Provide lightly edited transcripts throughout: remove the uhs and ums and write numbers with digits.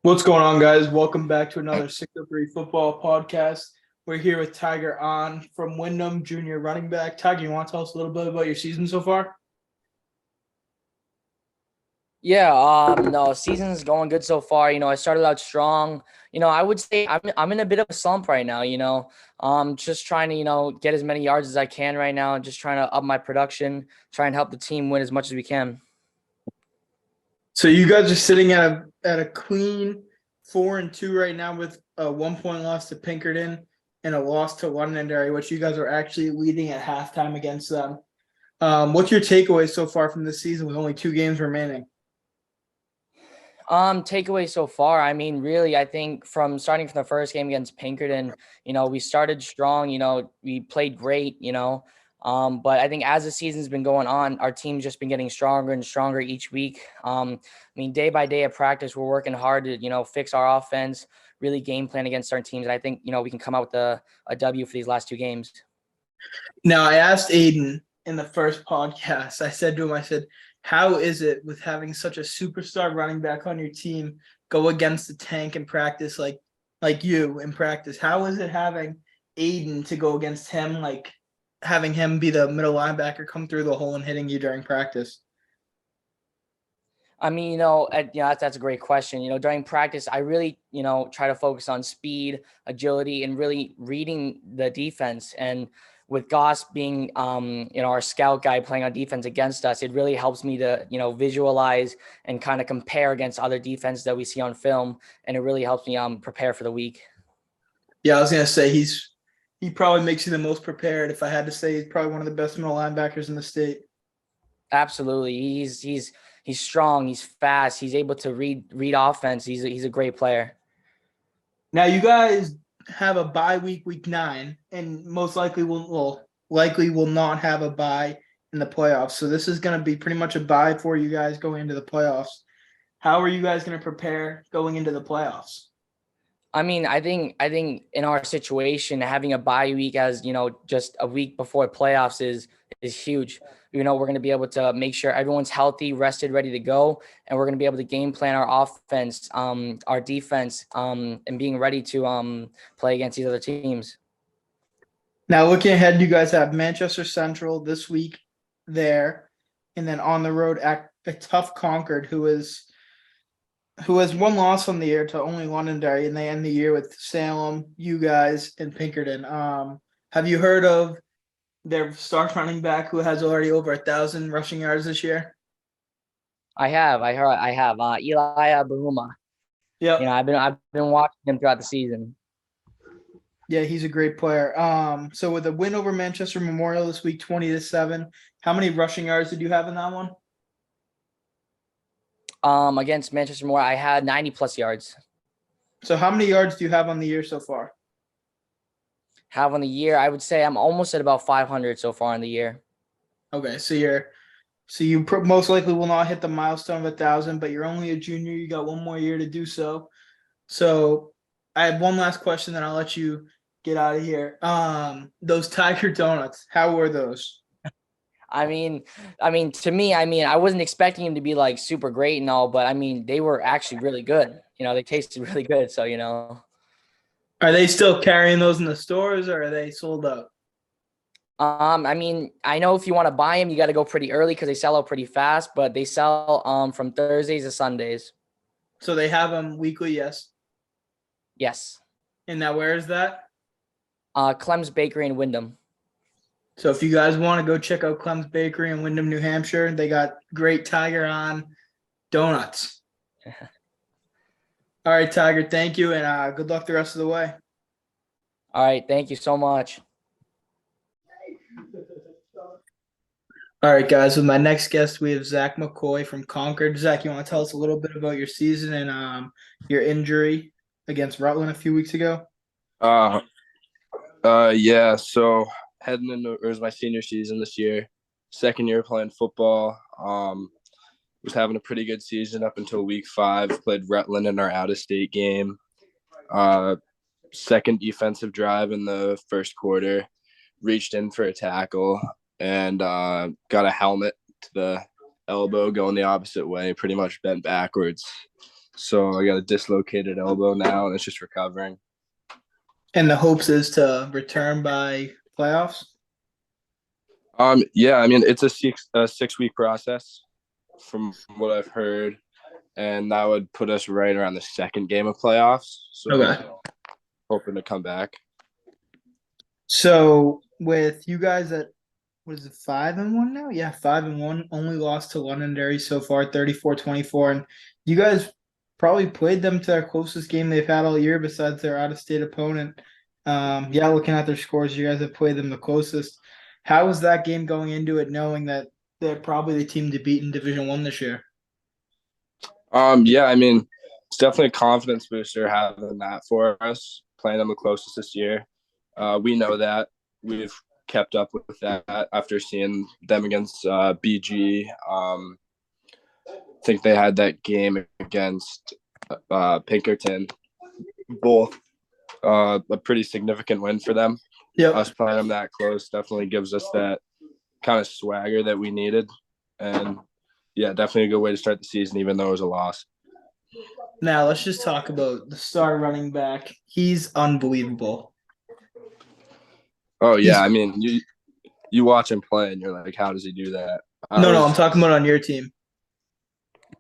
What's going on, guys? Welcome back to another 603 football podcast. We're here with Tiger On from Wyndham, junior running back. Tiger, you want to tell us a little bit about your season so far? Yeah, no, season's going good so far. I started out strong. I would say I'm in a bit of a slump right now, just trying to, get as many yards as I can right now, just trying to up my production, try and help the team win as much as we can. So you guys are sitting at a clean 4-2 right now with a 1 point loss to Pinkerton and a loss to Londonderry, which you guys are actually leading at halftime against them. What's your takeaway so far from this season with only 2 games remaining? Takeaway so far. I mean, really, I think from starting from the first game against Pinkerton, we started strong, we played great, but I think as the season's been going on, our team's just been getting stronger and stronger each week. I mean, day by day at practice, we're working hard to, fix our offense, really game plan against our teams. And I think, we can come out with a W for these last 2 games. Now, I asked Aiden in the first podcast, I said to him, I said, how is it with having such a superstar running back on your team go against the tank in practice like you in practice? How is it having Aiden to go against him, like having him be the middle linebacker come through the hole and hitting you during practice? I mean, that's a great question. During practice, I really, try to focus on speed, agility, and really reading the defense. And with Goss being, our scout guy playing on defense against us, it really helps me to, visualize and kind of compare against other defenses that we see on film. And it really helps me prepare for the week. Yeah, I was gonna say he probably makes you the most prepared. If I had to say, he's probably one of the best middle linebackers in the state. Absolutely. He's strong. He's fast. He's able to read offense. He's a great player. Now you guys have a bye week, week 9, and most likely will not have a bye in the playoffs. So this is going to be pretty much a bye for you guys going into the playoffs. How are you guys going to prepare going into the playoffs? I mean, I think in our situation, having a bye week as just a week before playoffs is huge. We're going to be able to make sure everyone's healthy, rested, ready to go, and we're going to be able to game plan our offense, our defense, and being ready to play against these other teams. Now looking ahead, you guys have Manchester Central this week there, and then on the road at a tough Concord, who has one loss on the year to only Londonderry, and they end the year with Salem, you guys, and Pinkerton. Have you heard of their star running back who has already over 1,000 rushing yards this year? I have Eli Bahuma. Yep. I've been watching him throughout the season. Yeah, he's a great player. So with a win over Manchester Memorial this week, 20-7, how many rushing yards did you have in that one? Against Manchester Moore, I had 90 plus yards. So how many yards do you have on the year so far? Have on the year, I would say I'm almost at about 500 so far in the year. Okay, so you most likely will not hit the milestone of 1,000, but you're only a junior. You got one more year to do so. So I have one last question, then I'll let you get out of here. Those Tiger Donuts, how were those? To me, I wasn't expecting him to be like super great and all, but I mean, they were actually really good. They tasted really good. So, Are they still carrying those in the stores, or are they sold out? I know if you want to buy them, you got to go pretty early because they sell out pretty fast, but they sell from Thursdays to Sundays. So they have them weekly, yes. Yes. And now where is that? Clem's Bakery in Wyndham. So if you guys want to go check out Clem's Bakery in Wyndham, New Hampshire, they got great Tiger on donuts. All right, Tiger, thank you, and good luck the rest of the way. All right. Thank you so much. All right, guys, with my next guest, we have Zach McCoy from Concord. Zach, you want to tell us a little bit about your season and your injury against Rutland a few weeks ago? Uh, yeah. So heading into it was my senior season this year, second year playing football. Was having a pretty good season up until week 5. Played Rutland in our out-of-state game. Second defensive drive in the first quarter, reached in for a tackle and got a helmet to the elbow going the opposite way, pretty much bent backwards. So I got a dislocated elbow now, and it's just recovering. And the hopes is to return by playoffs. Yeah, I mean it's a 6 week process from what I've heard, and that would put us right around the second game of playoffs. So Okay. hoping to come back. So with you guys at what is it, 5-1 now? Yeah, 5-1. Only lost to Londonderry so far, 34-24. And you guys probably played them to their closest game they've had all year besides their out-of-state opponent. Yeah, looking at their scores, you guys have played them the closest. How was that game going into it, knowing that they're probably the team to beat in Division One this year? Yeah, I mean it's definitely a confidence booster having that for us, playing them the closest this year. We know that we've kept up with that after seeing them against BG. I think they had that game against Pinkerton, both a pretty significant win for them. Yep. Us playing them that close definitely gives us that kind of swagger that we needed. And yeah, definitely a good way to start the season, even though it was a loss. Now let's just talk about the star running back. He's unbelievable. Oh yeah, He's- I mean you watch him play and you're like, how does he do that? No, I'm talking about on your team.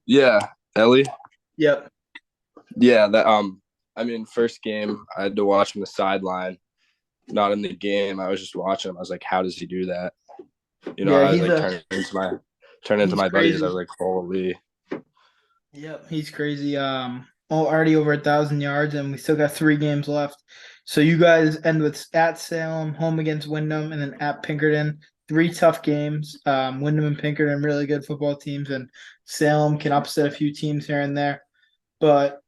Yeah, Ellie. Yep. Yeah, that I mean, first game I had to watch from the sideline, not in the game. I was just watching him. I was like, how does he do that? You know, Yeah, I was he's like turn into he's my buddies. I crazy. was like, holy. Yep, he's crazy. Already over 1,000 yards, and we still got 3 games left. So you guys end with at Salem, home against Wyndham, and then at Pinkerton. 3 tough games. Wyndham and Pinkerton, really good football teams, and Salem can upset a few teams here and there. But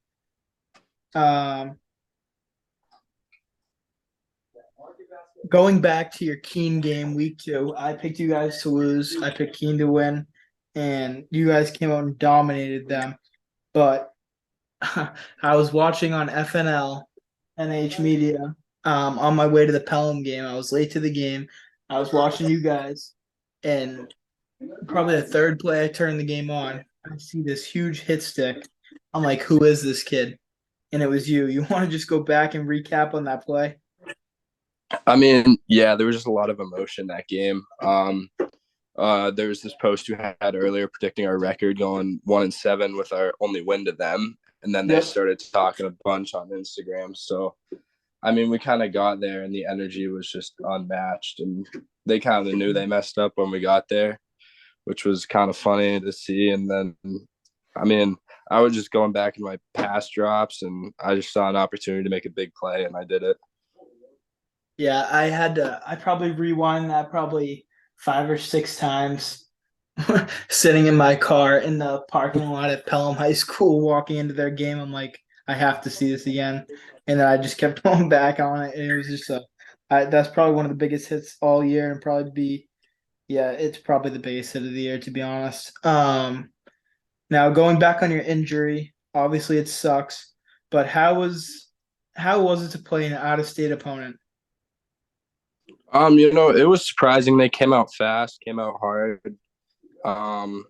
going back to your Keene game, week 2, I picked you guys to lose. I picked Keene to win, and you guys came out and dominated them. But I was watching on FNL, NH Media, on my way to the Pelham game. I was late to the game. I was watching you guys, and probably the third play I turned the game on, I see this huge hit stick. I'm like, who is this kid? And it was you. You want to just go back and recap on that play? I mean, yeah, there was just a lot of emotion that game. There was this post you had earlier predicting our record going 1-7 with our only win to them, and then they Yep. started talking a bunch on Instagram. So, I mean, we kind of got there, and the energy was just unmatched, and they kind of knew they messed up when we got there, which was kind of funny to see. And then, I mean, I was just going back in my pass drops, and I just saw an opportunity to make a big play, and I did it. Yeah, I probably rewind that probably 5 or 6 times, sitting in my car in the parking lot at Pelham High School, walking into their game. I'm like, I have to see this again. And then I just kept going back on it. And it was just that's probably one of the biggest hits all year, and yeah, it's probably the biggest hit of the year, to be honest. Now going back on your injury, obviously it sucks, but how was it to play an out-of-state opponent? It was surprising. They came out fast, came out hard. Um,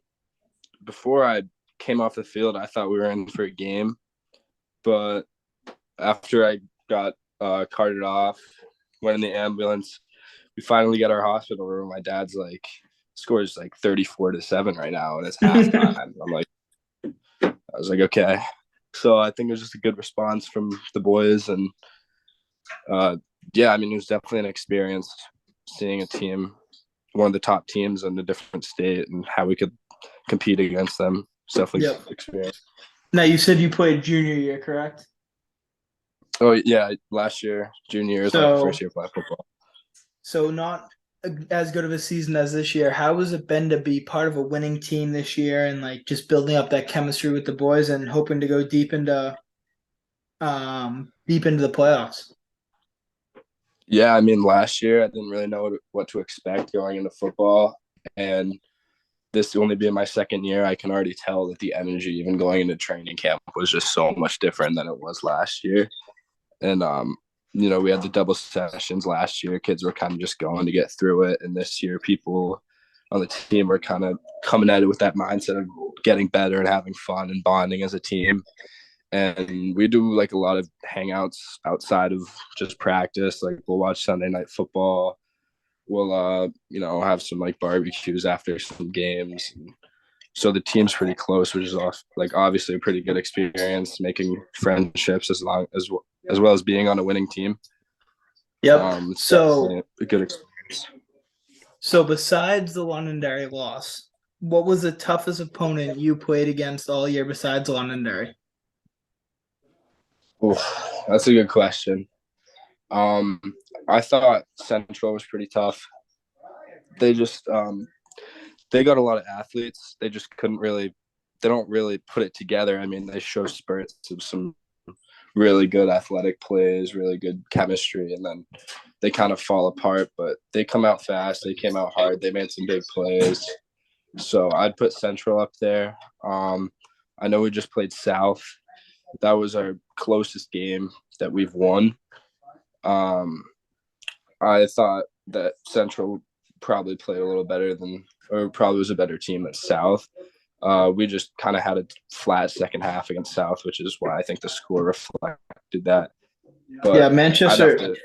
Before I came off the field, I thought we were in for a game, but after I got carted off, went in the ambulance, we finally got our hospital room. My dad's like, scores like 34-7 right now, and it's halftime. I'm like, I was like, okay. So I think it was just a good response from the boys, and yeah, I mean, it was definitely an experience seeing a team, one of the top teams in a different state, and how we could compete against them. It's definitely Yep. experience. Now you said you played junior year, correct? Oh yeah, last year, junior year is my first year playing football. So not as good of a season as this year. How has it been to be part of a winning team this year, and like just building up that chemistry with the boys and hoping to go deep into the playoffs? Yeah, I mean, last year I didn't really know what to expect going into football, and this only being my second year, I can already tell that the energy, even going into training camp, was just so much different than it was last year. And we had the double sessions last year. Kids were kind of just going to get through it, and this year, people on the team are kind of coming at it with that mindset of getting better and having fun and bonding as a team. and we do like a lot of hangouts outside of just practice. Like we'll watch Sunday night football. We'll have some like barbecues after some games. So the team's pretty close, which is like obviously a pretty good experience, making friendships as well as being on a winning team. Yep. It's So definitely a good experience. So besides the Londonderry loss, what was the toughest opponent you played against all year besides Londonderry? Oof, that's a good question. I thought Central was pretty tough. They just they got a lot of athletes. They just they don't really put it together. I mean, they show spurts of some really good athletic plays, really good chemistry, and then they kind of fall apart. But they come out fast. They came out hard. They made some big plays. So I'd put Central up there. I know we just played South. That was our closest game that we've won. I thought that Central probably played a little better or probably was a better team than South. We just kind of had a flat second half against South, which is why I think the score reflected that. But Yeah, Manchester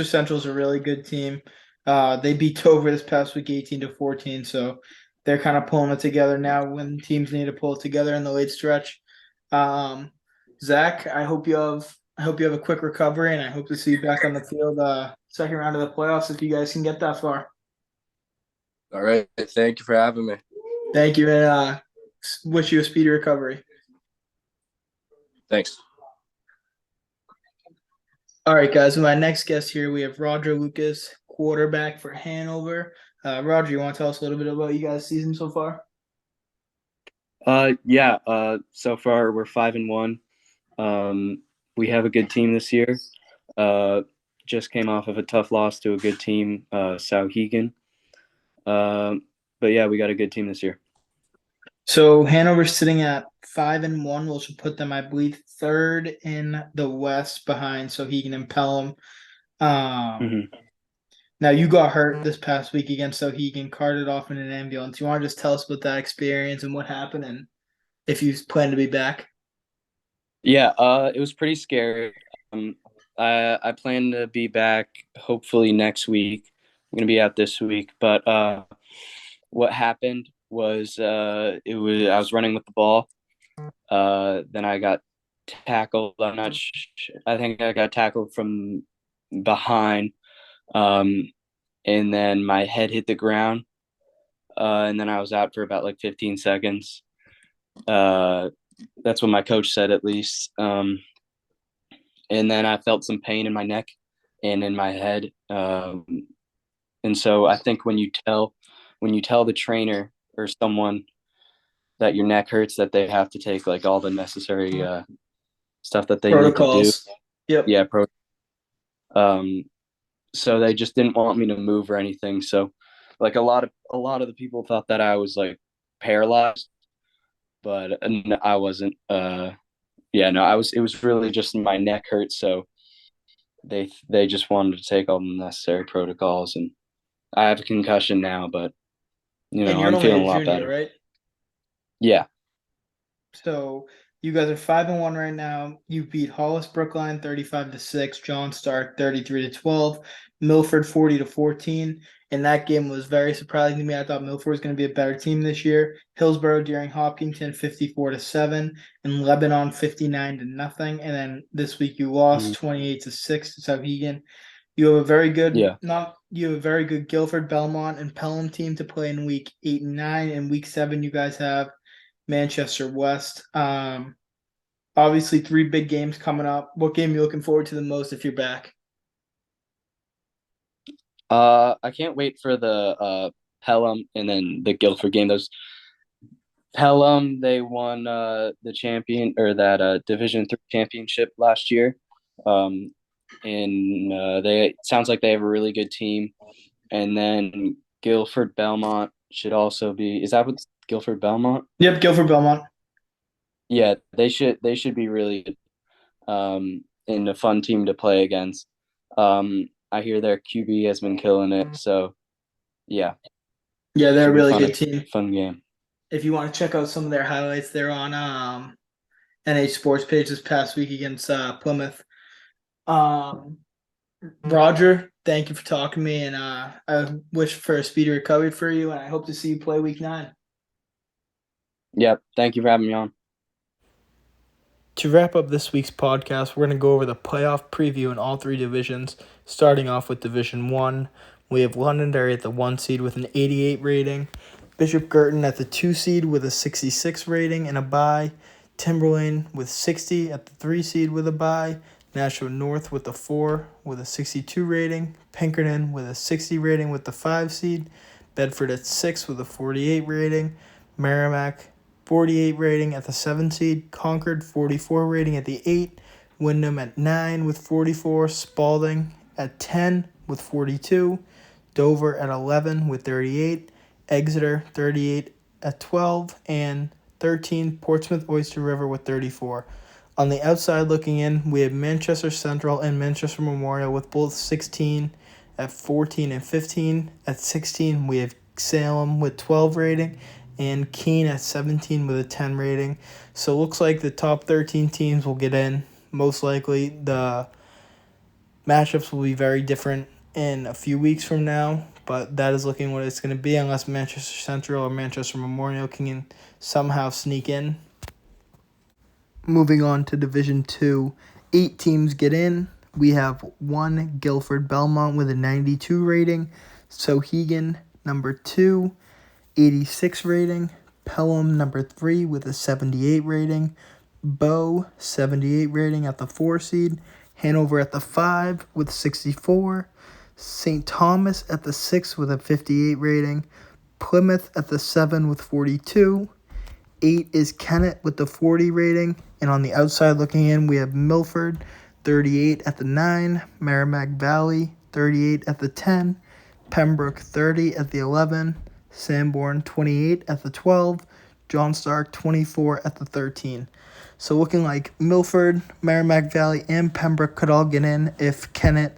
Central is a really good team. They beat Dover this past week 18-14, so they're kind of pulling it together now when teams need to pull it together in the late stretch. Zach, I hope you have a quick recovery, and I hope to see you back on the field second round of the playoffs if you guys can get that far. All right. Thank you for having me. Thank you, and wish you a speedy recovery. Thanks. All right, guys. My next guest here, we have Roger Lucas, quarterback for Hanover. Roger, you want to tell us a little bit about you guys' season so far? So far we're 5-1. We have a good team this year. Just came off of a tough loss to a good team, Sauhegan. But yeah, we got a good team this year. So Hanover's sitting at 5-1, which will put them, I believe, third in the West behind Sauhegan and Pelham. Now you got hurt this past week against Sauhegan, carted off in an ambulance. You want to just tell us about that experience and what happened, and if you plan to be back? Yeah, it was pretty scary. I plan to be back hopefully next week. I'm gonna be out this week, but what happened was I was running with the ball. Then I got tackled. I think I got tackled from behind. And then my head hit the ground. And then I was out for about like 15 seconds. That's what my coach said, at least. And then I felt some pain in my neck and in my head. And so I think when you tell the trainer or someone that your neck hurts, that they have to take like all the necessary stuff that they Protocols. Need to do. Yep. Yeah. So they just didn't want me to move or anything. So like a lot of the people thought that I was like paralyzed, but I wasn't. It was really just my neck hurt. So they just wanted to take all the necessary protocols, and I have a concussion now, but And you're I'm only feeling a a lot junior, better. right? Yeah. So you guys are 5-1 right now. You beat Hollis Brookline 35-6, John Stark 33-12, Milford 40-14. And that game was very surprising to me. I thought Milford was going to be a better team this year. Hillsborough during Hopkinton 54-7, and Lebanon 59-0. And then this week you lost 28-6 to Sauhegan. You have a very good Guilford, Belmont, and Pelham team to play in week 8 and 9. In week 7, you guys have Manchester West. Obviously 3 big games coming up. What game are you looking forward to the most if you're back? I can't wait for the Pelham and then the Guilford game. Those Pelham, they won the champion or that Division 3 championship last year. And it sounds like they have a really good team. And then Guilford Belmont should also be. Is that what Guilford Belmont? Yep, Guilford Belmont. Yeah, they should be really good. And a fun team to play against. I hear their QB has been killing it, so yeah. Yeah, they're a really good team. Fun game. If you want to check out some of their highlights, they're on NH Sports page this past week against Plymouth. Roger, thank you for talking to me, and I wish for a speedy recovery for you, and I hope to see you play week 9. Yep. Thank you for having me on. To wrap up this week's podcast, we're going to go over the playoff preview in all 3 divisions, starting off with Division 1. We have Londonderry at the 1 seed with an 88 rating, Bishop Girton at the 2 seed with a 66 rating and a bye, Timberlane with 60 at the 3 seed with a bye, Nashua North with the 4 with a 62 rating, Pinkerton with a 60 rating with the 5 seed, Bedford at 6 with a 48 rating, Merrimack 48 rating at the 7 seed, Concord 44 rating at the 8, Wyndham at 9 with 44, Spalding at 10 with 42, Dover at 11 with 38, Exeter 38 at 12, and 13 Portsmouth Oyster River with 34. On the outside looking in, we have Manchester Central and Manchester Memorial with both 16 at 14 and 15. At 16, we have Salem with 12 rating and Keene at 17 with a 10 rating. So it looks like the top 13 teams will get in. Most likely the matchups will be very different in a few weeks from now, but that is looking what it's going to be unless Manchester Central or Manchester Memorial can somehow sneak in. Moving on to Division 2, 8 teams get in. We have 1 Guilford Belmont with a 92 rating, Sohegan number 2, 86 rating, Pelham number 3 with a 78 rating, Bow 78 rating at the 4 seed, Hanover at the 5 with 64, St. Thomas at the 6 with a 58 rating, Plymouth at the 7 with 42, 8 is Kennett with the 40 rating, and on the outside looking in, we have Milford 38 at the 9, Merrimack Valley 38 at the 10, Pembroke 30 at the 11, Sanborn 28 at the 12, John Stark 24 at the 13. So looking like Milford, Merrimack Valley, and Pembroke could all get in if Kennett,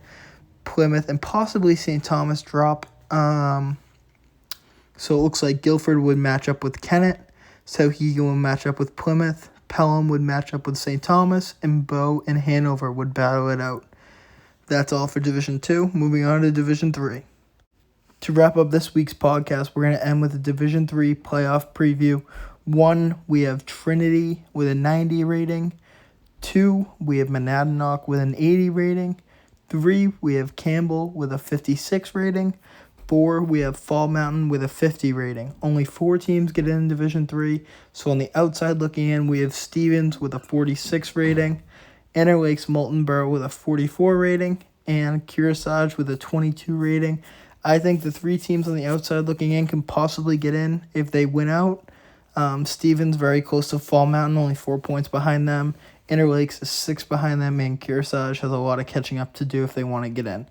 Plymouth, and possibly St. Thomas drop. So it looks like Guilford would match up with Kennett, Sohegan would match up with Plymouth, Pelham would match up with St. Thomas, and Bow and Hanover would battle it out. That's all for Division 2. Moving on to Division 3. To wrap up this week's podcast, we're going to end with a Division 3 playoff preview. 1, we have Trinity with a 90 rating. 2, we have Monadnock with an 80 rating. 3, we have Campbell with a 56 rating. 4, we have Fall Mountain with a 50 rating. Only 4 teams get in Division 3. So on the outside looking in, we have Stevens with a 46 rating, Interlakes Moltenborough with a 44 rating, and Kearsarge with a 22 rating. I think the 3 teams on the outside looking in can possibly get in if they win out. Stevens very close to Fall Mountain, only 4 points behind them. Interlakes is 6 behind them, and Kearsarge has a lot of catching up to do if they want to get in.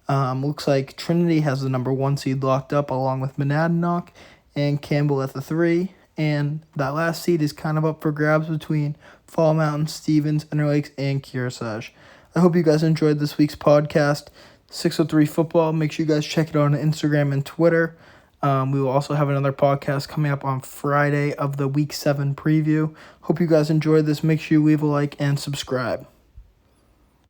Looks like Trinity has the number 1 seed locked up along with Monadnock and Campbell at the 3. And that last seed is kind of up for grabs between Fall Mountain, Stevens, Interlakes, and Kearsarge. I hope you guys enjoyed this week's podcast. 603 Football. Make sure you guys check it out on Instagram and Twitter. We will also have another podcast coming up on Friday of the Week 7 preview. Hope you guys enjoyed this. Make sure you leave a like and subscribe.